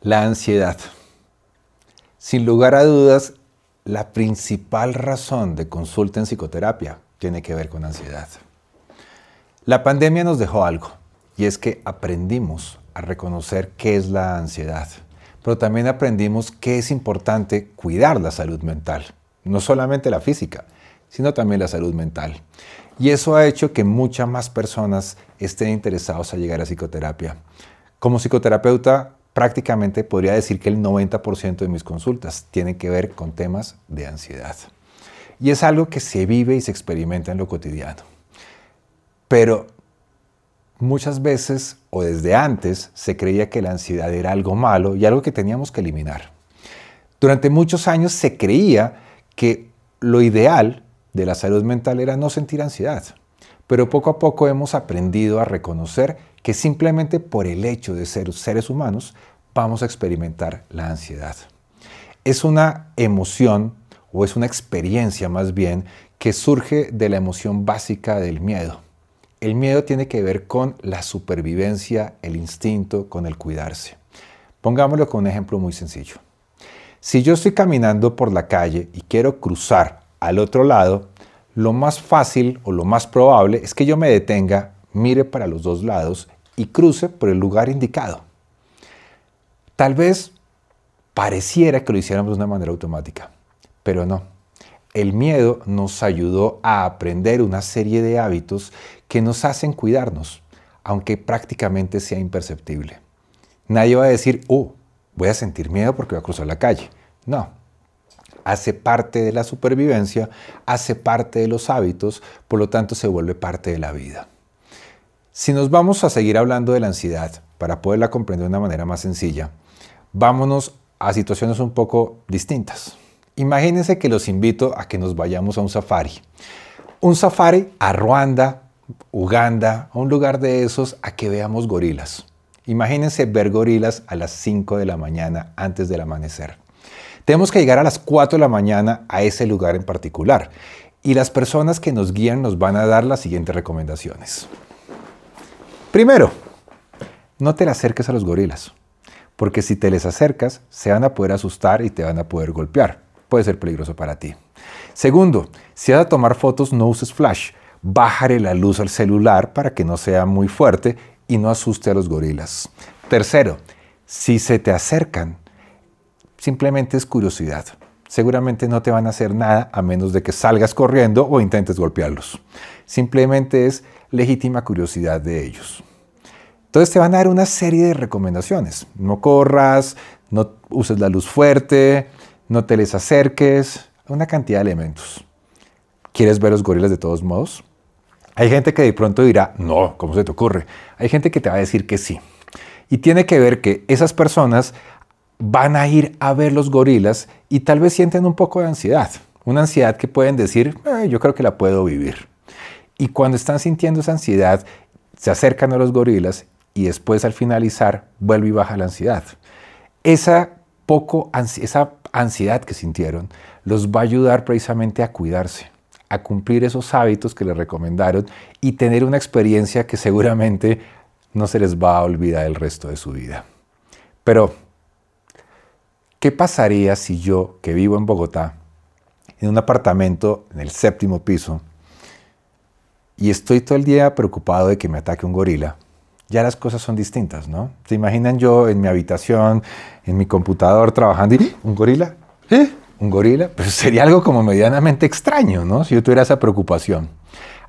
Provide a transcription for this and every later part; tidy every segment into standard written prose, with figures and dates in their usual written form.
La ansiedad. Sin lugar a dudas, la principal razón de consulta en psicoterapia tiene que ver con ansiedad. La pandemia nos dejó algo, y es que aprendimos a reconocer qué es la ansiedad, pero también aprendimos que es importante cuidar la salud mental, no solamente la física, sino también la salud mental. Y eso ha hecho que muchas más personas estén interesados a llegar a psicoterapia. Como psicoterapeuta, prácticamente podría decir que el 90% de mis consultas tienen que ver con temas de ansiedad. Y es algo que se vive y se experimenta en lo cotidiano. Pero muchas veces, o desde antes, se creía que la ansiedad era algo malo y algo que teníamos que eliminar. Durante muchos años se creía que lo ideal de la salud mental era no sentir ansiedad. Pero poco a poco hemos aprendido a reconocer que simplemente por el hecho de ser seres humanos vamos a experimentar la ansiedad. Es una emoción, o es una experiencia más bien, que surge de la emoción básica del miedo. El miedo tiene que ver con la supervivencia, el instinto, con el cuidarse. Pongámoslo con un ejemplo muy sencillo. Si yo estoy caminando por la calle y quiero cruzar al otro lado, lo más fácil o lo más probable es que yo me detenga, mire para los dos lados y cruce por el lugar indicado. Tal vez pareciera que lo hiciéramos de una manera automática, pero no. El miedo nos ayudó a aprender una serie de hábitos que nos hacen cuidarnos, aunque prácticamente sea imperceptible. Nadie va a decir, voy a sentir miedo porque voy a cruzar la calle. No. Hace parte de la supervivencia, hace parte de los hábitos, por lo tanto se vuelve parte de la vida. Si nos vamos a seguir hablando de la ansiedad, para poderla comprender de una manera más sencilla, vámonos a situaciones un poco distintas. Imagínense que los invito a que nos vayamos a un safari. Un safari a Ruanda, Uganda, a un lugar de esos a que veamos gorilas. Imagínense ver gorilas a las 5 de la mañana antes del amanecer. Tenemos que llegar a las 4 de la mañana a ese lugar en particular. Y las personas que nos guían nos van a dar las siguientes recomendaciones. Primero, no te le acerques a los gorilas, porque si te les acercas, se van a poder asustar y te van a poder golpear. Puede ser peligroso para ti. Segundo, si vas a tomar fotos, no uses flash. Bájale la luz al celular para que no sea muy fuerte y no asuste a los gorilas. Tercero, si se te acercan, simplemente es curiosidad. Seguramente no te van a hacer nada a menos de que salgas corriendo o intentes golpearlos. Simplemente es legítima curiosidad de ellos. Entonces te van a dar una serie de recomendaciones. No corras, no uses la luz fuerte, no te les acerques, una cantidad de elementos. ¿Quieres ver los gorilas de todos modos? Hay gente que de pronto dirá, no, ¿cómo se te ocurre? Hay gente que te va a decir que sí. Y tiene que ver que esas personas van a ir a ver los gorilas y tal vez sienten un poco de ansiedad. Una ansiedad que pueden decir, yo creo que la puedo vivir. Y cuando están sintiendo esa ansiedad, se acercan a los gorilas y después al finalizar vuelve y baja la ansiedad. Esa ansiedad que sintieron los va a ayudar precisamente a cuidarse, a cumplir esos hábitos que les recomendaron y tener una experiencia que seguramente no se les va a olvidar el resto de su vida. Pero, ¿qué pasaría si yo, que vivo en Bogotá, en un apartamento en el 7º piso, y estoy todo el día preocupado de que me ataque un gorila? Ya las cosas son distintas, ¿no? ¿Se imaginan yo en mi habitación, en mi computador, trabajando y ¿un gorila? ¿Un gorila? Pues sería algo como medianamente extraño, ¿no? Si yo tuviera esa preocupación.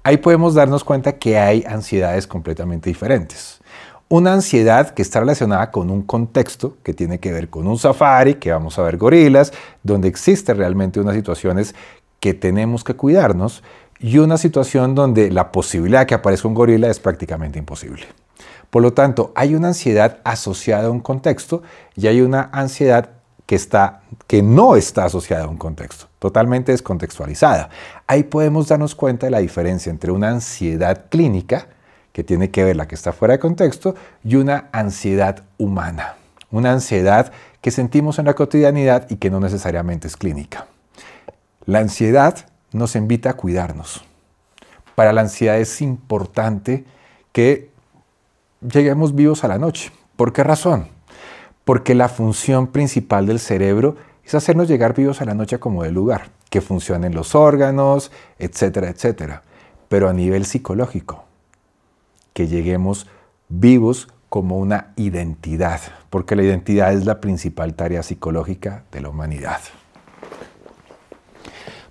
Ahí podemos darnos cuenta que hay ansiedades completamente diferentes. Una ansiedad que está relacionada con un contexto que tiene que ver con un safari, que vamos a ver gorilas, donde existe realmente unas situaciones que tenemos que cuidarnos y una situación donde la posibilidad de que aparezca un gorila es prácticamente imposible. Por lo tanto, hay una ansiedad asociada a un contexto y hay una ansiedad que no está asociada a un contexto, totalmente descontextualizada. Ahí podemos darnos cuenta de la diferencia entre una ansiedad clínica, que tiene que ver la que está fuera de contexto, y una ansiedad humana. Una ansiedad que sentimos en la cotidianidad y que no necesariamente es clínica. La ansiedad nos invita a cuidarnos. Para la ansiedad es importante que lleguemos vivos a la noche. ¿Por qué razón? porque la función principal del cerebro es hacernos llegar vivos a la noche como de lugar, que funcionen los órganos, etcétera, etcétera. Pero a nivel psicológico, que lleguemos vivos como una identidad, porque la identidad es la principal tarea psicológica de la humanidad.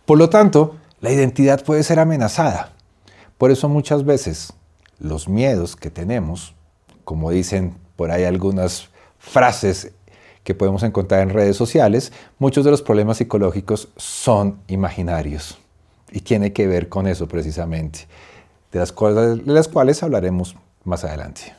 Por lo tanto, la identidad puede ser amenazada. Por eso muchas veces los miedos que tenemos, como dicen por ahí algunas frases que podemos encontrar en redes sociales, muchos de los problemas psicológicos son imaginarios y tiene que ver con eso precisamente, de las cuales hablaremos más adelante.